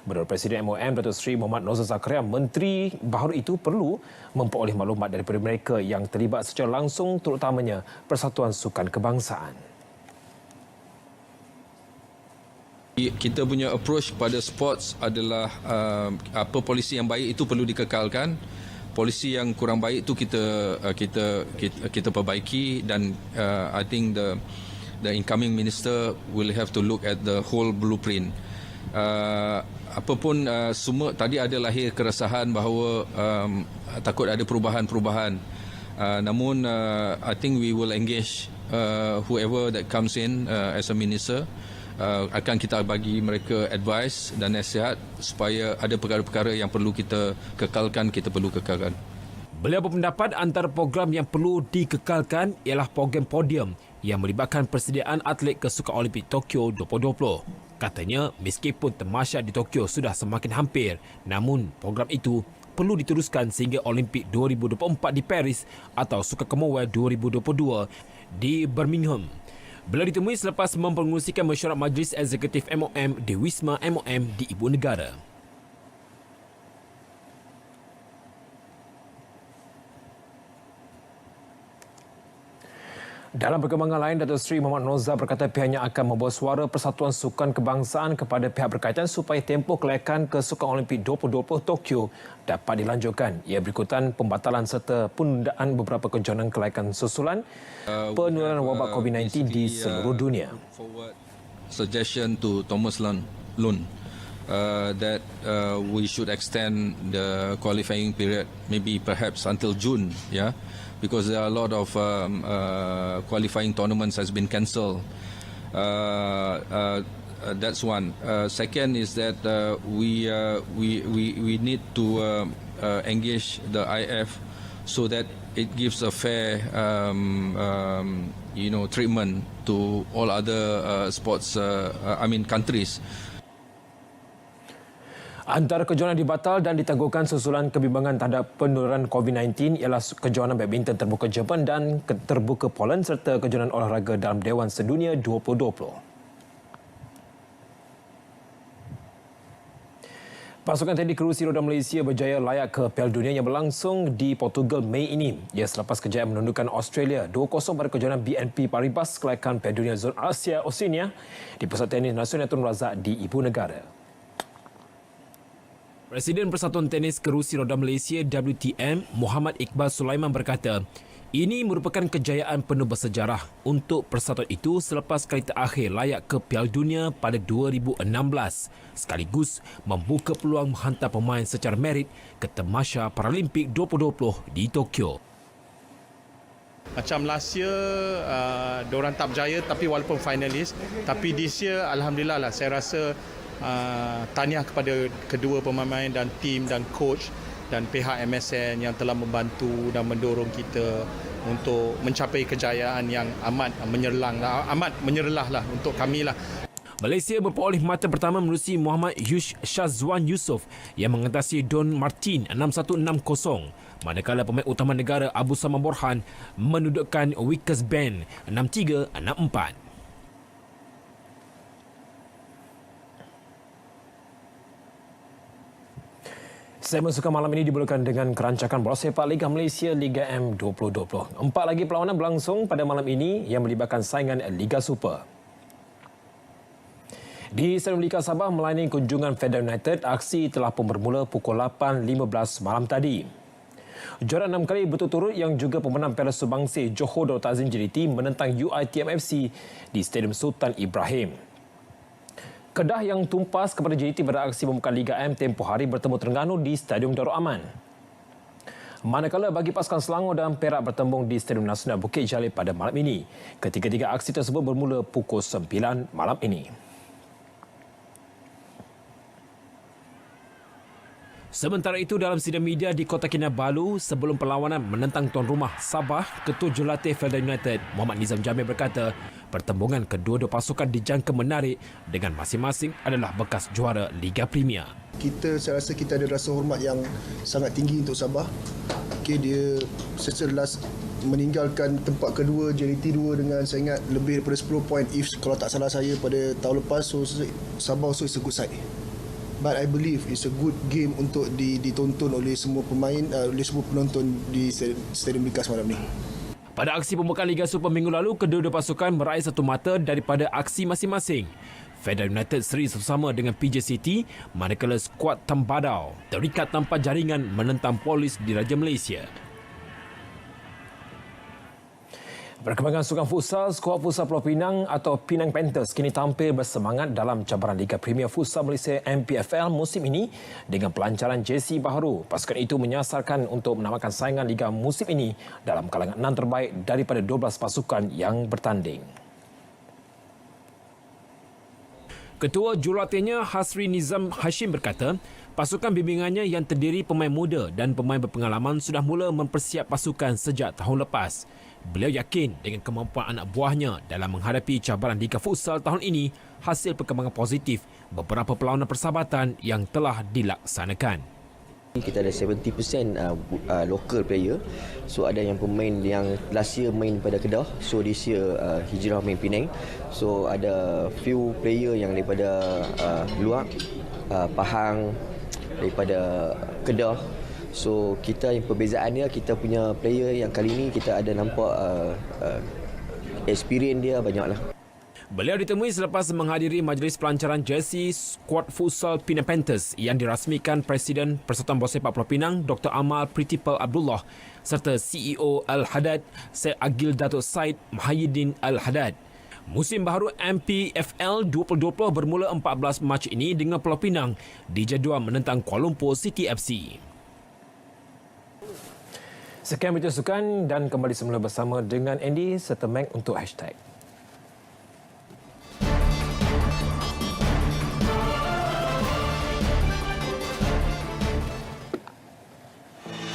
Menurut Presiden MOM Datuk Seri Mohamad Nozar Zakaria, menteri baru itu perlu memperoleh maklumat daripada mereka yang terlibat secara langsung, terutamanya Persatuan Sukan Kebangsaan. Kita punya approach pada sports adalah apa polisi yang baik itu perlu dikekalkan, polisi yang kurang baik itu kita perbaiki, dan I think the incoming minister will have to look at the whole blueprint. Apapun semua tadi ada lahir keresahan bahawa takut ada perubahan-perubahan. Namun I think we will engage whoever that comes in as a minister. Akan kita bagi mereka advice dan nasihat supaya ada perkara-perkara yang perlu kita kekalkan, kita perlu kekalkan. Beliau berpendapat antara program yang perlu dikekalkan ialah program podium yang melibatkan persediaan atlet ke Sukan Olimpik Tokyo 2020. Katanya, meskipun tamasya di Tokyo sudah semakin hampir, namun program itu perlu diteruskan sehingga Olimpik 2024 di Paris atau Sukan Commonwealth 2022 di Birmingham. Beliau ditemui selepas mempengerusikan mesyuarat Majlis Eksekutif MOM di Wisma MOM di Ibu Negara. Dalam perkembangan lain, Datuk Seri Mohamad Nozar berkata pihaknya akan membawa suara Persatuan Sukan Kebangsaan kepada pihak berkaitan supaya tempoh kelayakan ke Sukan Olimpik 2020 Tokyo dapat dilanjutkan. Ia berikutan pembatalan serta penundaan beberapa kejohanan kelayakan susulan penularan wabak COVID-19 di seluruh dunia. Suggestion to Thomas Lun that we should extend the qualifying period maybe perhaps until June, yeah, because there are a lot of qualifying tournaments has been cancelled. That's one. Second is that we need to engage the IF so that it gives a fair treatment to all other sports countries. Antara kejohanan dibatal dan ditangguhkan susulan kebimbangan terhadap penularan COVID-19 ialah kejohanan badminton terbuka Jepun dan terbuka Poland serta kejohanan olahraga dalam Dewan Sedunia 2020. Pasukan tenis kerusi roda Malaysia berjaya layak ke Piala Dunia yang berlangsung di Portugal Mei ini. Ia selepas kejayaan menundukkan Australia 2-0 pada kejohanan BNP Paribas kelayakan Piala Dunia Zon Asia Oceania di Pusat Tenis Nasional Tun Razak di Ibu Negara. Presiden Persatuan Tenis Kerusi Roda Malaysia WTM Muhammad Iqbal Sulaiman berkata, ini merupakan kejayaan penuh bersejarah untuk persatuan itu selepas kali terakhir layak ke Piala Dunia pada 2016 sekaligus membuka peluang menghantar pemain secara merit ke Tamasya Paralimpik 2020 di Tokyo. Macam last year, diorang tak berjaya tapi walaupun finalis, tapi this year Alhamdulillah lah, saya rasa tahniah kepada kedua pemain dan tim dan coach dan pihak MSN yang telah membantu dan mendorong kita untuk mencapai kejayaan yang amat menyerlah lah untuk kami lah. Malaysia berperoleh mata pertama menerusi Muhammad Yush Shazwan Yusof yang mengatasi Don Martin 6-1-6-0. Manakala pemain utama negara Abu Sama Borhan menudukkan Wickes Band 6-3-6-4. Segmen sukan malam ini dimulakan dengan kerancakan bola sepak Liga Malaysia Liga M 2020. 4 lagi perlawanan berlangsung pada malam ini yang melibatkan saingan Liga Super. Di Stadium Lika Sabah melayani kunjungan Fedah United, aksi telah pun bermula pukul 8.15 malam tadi. Juara 6 kali berturut-turut yang juga pemenang Piala Sumbangsi Johor Darul Ta'zim JDT menentang UiTM FC di Stadium Sultan Ibrahim. Kedah yang tumpas kepada JDT beraksi membuka Liga M tempoh hari bertemu Terengganu di Stadium Darul Aman. Manakala bagi pasukan Selangor dan Perak bertembung di Stadium Nasional Bukit Jalil pada malam ini. Ketiga-tiga aksi tersebut bermula pukul 9 malam ini. Sementara itu, dalam sidang media di Kota Kinabalu sebelum perlawanan menentang tuan rumah Sabah, Ketua Jurulatih Fedah United Muhammad Nizam Jamil berkata, pertembungan kedua-dua pasukan dijangka menarik dengan masing-masing adalah bekas juara Liga Premier. Saya rasa kita ada rasa hormat yang sangat tinggi untuk Sabah. Dia setelah meninggalkan tempat kedua JDT 2 dengan saya ingat lebih daripada 10 poin kalau tak salah saya pada tahun lepas. So Sabah also is a good side. But I believe it's a good game untuk ditonton oleh semua pemain, oleh semua penonton di Stadium Likas malam ni. Pada aksi pembukaan Liga Super minggu lalu, kedua-dua pasukan meraih satu mata daripada aksi masing-masing. Fedah United seri bersama dengan PJ City, manakala skuad Tambadau terikat tanpa jaringan menentang Polis di Raja Malaysia. Perkembangan sukan futsal, skuad futsal Pulau Pinang atau Penang Panthers kini tampil bersemangat dalam cabaran Liga Premier Futsal Malaysia MPFL musim ini dengan pelancaran jersey baharu. Pasukan itu menyasarkan untuk menamakan saingan Liga musim ini dalam kalangan 6 terbaik daripada 12 pasukan yang bertanding. Ketua Jurulatihnya Hasri Nizam Hashim berkata, pasukan bimbingannya yang terdiri pemain muda dan pemain berpengalaman sudah mula mempersiap pasukan sejak tahun lepas. Beliau yakin dengan kemampuan anak buahnya dalam menghadapi cabaran Liga Futsal tahun ini hasil perkembangan positif beberapa perlawanan persahabatan yang telah dilaksanakan. Kita ada 70% local player. So ada yang pemain yang last year main pada Kedah. So this year hijrah main Penang. So ada few player yang daripada luar, Pahang, daripada Kedah. So kita yang perbezaan dia, kita punya player yang kali ini kita ada nampak experience dia banyaklah. Beliau ditemui selepas menghadiri majlis pelancaran jersey skuad futsal Penang Panthers yang dirasmikan Presiden Persatuan Bola Sepak Pulau Pinang Dr. Amal Pritipal Abdullah serta CEO Al-Hadad Syed Agil Datuk Said Mahyidin Al-Hadad. Musim baharu MPFL 2020 bermula 14 Mac ini dengan Pulau Pinang dijadual menentang Kuala Lumpur City FC. Sekian berita sukan dan kembali semula bersama dengan Andy serta Mac untuk hashtag.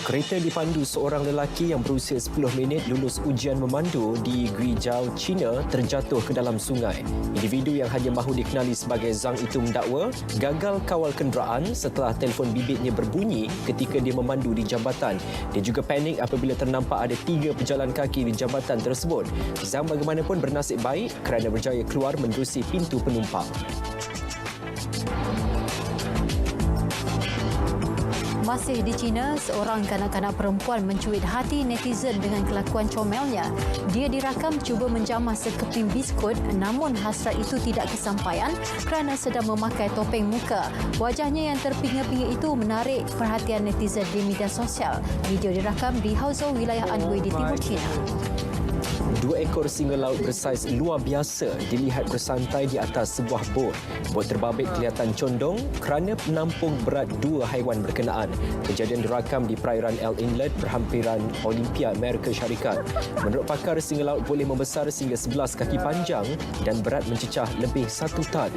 Kereta dipandu seorang lelaki yang berusia 10 minit lulus ujian memandu di Guizhou, China terjatuh ke dalam sungai. Individu yang hanya mahu dikenali sebagai Zhang itu mendakwa gagal kawal kenderaan setelah telefon bibitnya berbunyi ketika dia memandu di jambatan. Dia juga panik apabila ternampak ada 3 pejalan kaki di jambatan tersebut. Zhang bagaimanapun bernasib baik kerana berjaya keluar menerusi pintu penumpang. Masih di China, seorang kanak-kanak perempuan mencuit hati netizen dengan kelakuan comelnya. Dia dirakam cuba menjamah sekeping biskut namun hasrat itu tidak kesampaian kerana sedang memakai topeng muka. Wajahnya yang terpinga-pinga itu menarik perhatian netizen di media sosial. Video dirakam di Huzhou, wilayah Anhui di timur China. 2 ekor singa laut bersaiz luar biasa dilihat bersantai di atas sebuah bot. Bot terbabit kelihatan condong kerana penampung berat 2 haiwan berkenaan. Kejadian dirakam di perairan El Inlet berhampiran Olimpia Amerika Syarikat. Menurut pakar, singa laut boleh membesar sehingga 11 kaki panjang dan berat mencecah lebih 1 tan.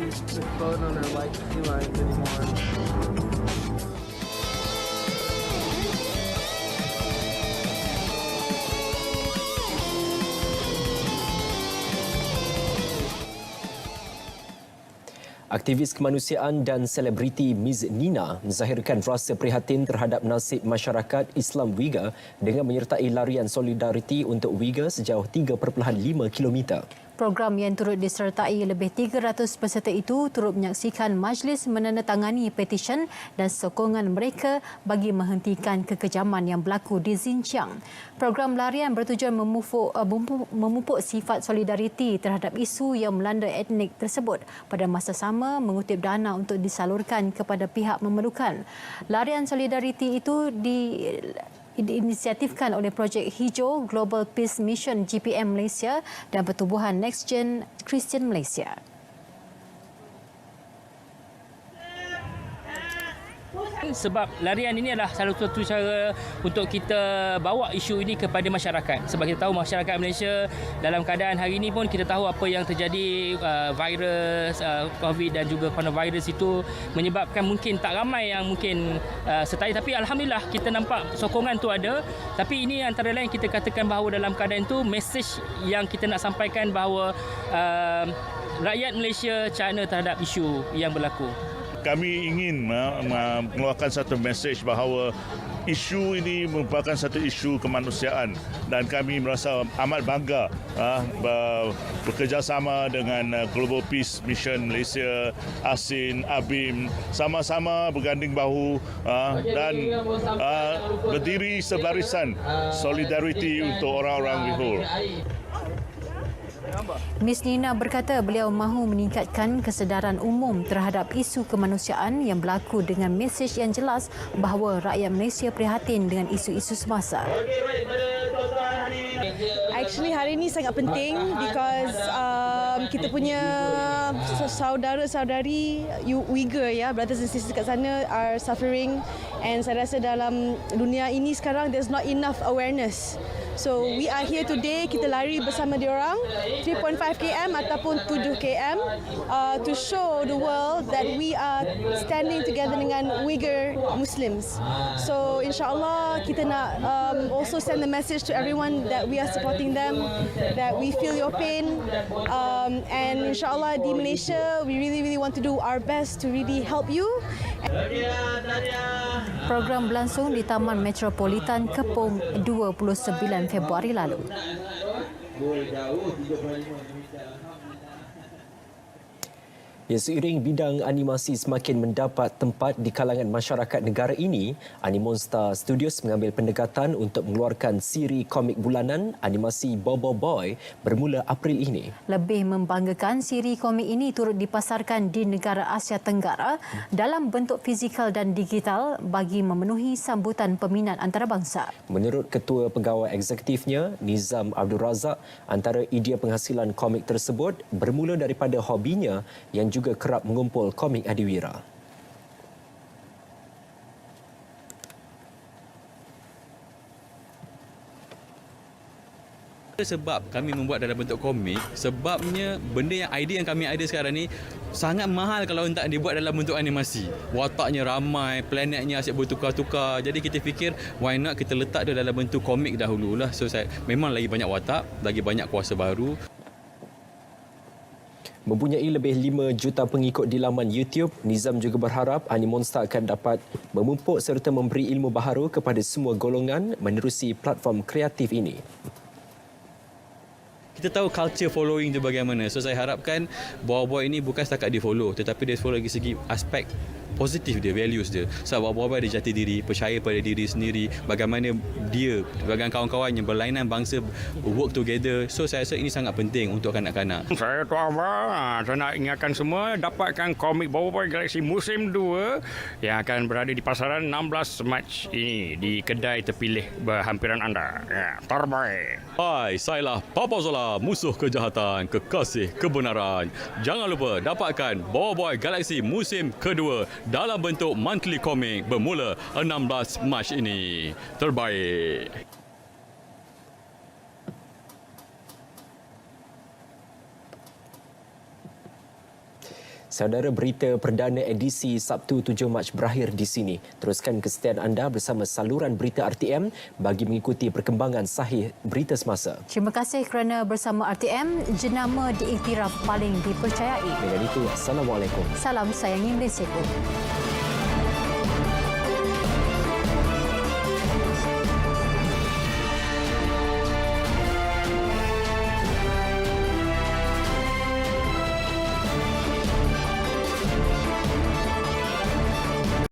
Aktivis kemanusiaan dan selebriti Ms. Nina menzahirkan rasa prihatin terhadap nasib masyarakat Islam Uyghur dengan menyertai larian solidariti untuk Uyghur sejauh 3.5 km. Program yang turut disertai lebih 300 peserta itu turut menyaksikan majlis menandatangani petisyen dan sokongan mereka bagi menghentikan kekejaman yang berlaku di Xinjiang. Program larian bertujuan memupuk sifat solidariti terhadap isu yang melanda etnik tersebut pada masa sama mengutip dana untuk disalurkan kepada pihak memerlukan. Larian solidariti itu diinisiatifkan oleh Projek Hijau Global Peace Mission GPM Malaysia dan Pertubuhan Next Gen Christian Malaysia. Sebab larian ini adalah salah satu cara untuk kita bawa isu ini kepada masyarakat. Sebab kita tahu masyarakat Malaysia dalam keadaan hari ini pun kita tahu apa yang terjadi, virus COVID dan juga coronavirus itu menyebabkan mungkin tak ramai yang mungkin sertai. Tapi Alhamdulillah kita nampak sokongan tu ada. Tapi ini antara lain kita katakan bahawa dalam keadaan itu mesej yang kita nak sampaikan bahawa rakyat Malaysia cakna terhadap isu yang berlaku. Kami ingin mengeluarkan satu mesej bahawa isu ini merupakan satu isu kemanusiaan dan kami merasa amat bangga bekerjasama dengan Global Peace Mission Malaysia, ASIN, ABIM, sama-sama berganding bahu dan berdiri sebarisan solidariti untuk orang-orang Uyghur. Ms. Nina berkata beliau mahu meningkatkan kesedaran umum terhadap isu kemanusiaan yang berlaku dengan mesej yang jelas bahawa rakyat Malaysia prihatin dengan isu-isu semasa. Actually hari ini sangat penting because kita punya saudara-saudari Uyghur brothers and sisters kat sana are suffering and saya rasa dalam dunia ini sekarang there's not enough awareness. So we are here today, kita lari bersama diorang 3.5 km ataupun 7 km to show the world that we are standing together dengan Uyghur Muslims. So insyaAllah kita nak also send the message to everyone that we are supporting them, that we feel your pain and insyaAllah di Malaysia we really want to do our best to really help you. Program berlangsung di Taman Metropolitan Kepong 29 Februari lalu. Ya, seiring bidang animasi semakin mendapat tempat di kalangan masyarakat negara ini, Animonstar Studios mengambil pendekatan untuk mengeluarkan siri komik bulanan animasi Bobo Boy bermula April ini. Lebih membanggakan, siri komik ini turut dipasarkan di negara Asia Tenggara dalam bentuk fizikal dan digital bagi memenuhi sambutan peminat antarabangsa. Menurut Ketua Pegawai Eksekutifnya, Nizam Abdul Razak, antara idea penghasilan komik tersebut bermula daripada hobinya yang juga kerap mengumpul komik adiwira. Sebab kami membuat dalam bentuk komik, sebabnya idea yang kami ada sekarang ni sangat mahal kalau tak dibuat dalam bentuk animasi. Wataknya ramai, planetnya asyik bertukar-tukar. Jadi kita fikir why not kita letak dia dalam bentuk komik dahululah. So memang lagi banyak watak, lagi banyak kuasa baru. Mempunyai lebih 5 juta pengikut di laman YouTube, Nizam juga berharap Animonstar akan dapat memupuk serta memberi ilmu baharu kepada semua golongan menerusi platform kreatif ini. Kita tahu culture following tu bagaimana. So saya harapkan Boy ini bukan setakat di follow, tetapi dia follow dari segi aspek positif dia, values dia. Sebab Boy ada jati diri, percaya pada diri sendiri, bagaimana dia dengan kawan-kawannya berlainan bangsa work together. So saya rasa ini sangat penting untuk kanak-kanak. Saya Tuan Abang, saya nak ingatkan semua dapatkan komik Boy Galaxy musim 2 yang akan berada di pasaran 16 Mac ini di kedai terpilih berhampiran anda. Ya, terbaik. Hai, sayalah Papa Zola, musuh kejahatan, kekasih kebenaran. Jangan lupa dapatkan Boy Galaxy musim kedua dalam bentuk monthly comic bermula 16 Mac ini. Terbaik. Saudara, berita perdana edisi Sabtu 7 Mac berakhir di sini. Teruskan kesetiaan anda bersama saluran berita RTM bagi mengikuti perkembangan sahih berita semasa. Terima kasih kerana bersama RTM, jenama diiktiraf paling dipercayai. Dengan itu, Assalamualaikum. Salam sayangi Malaysia.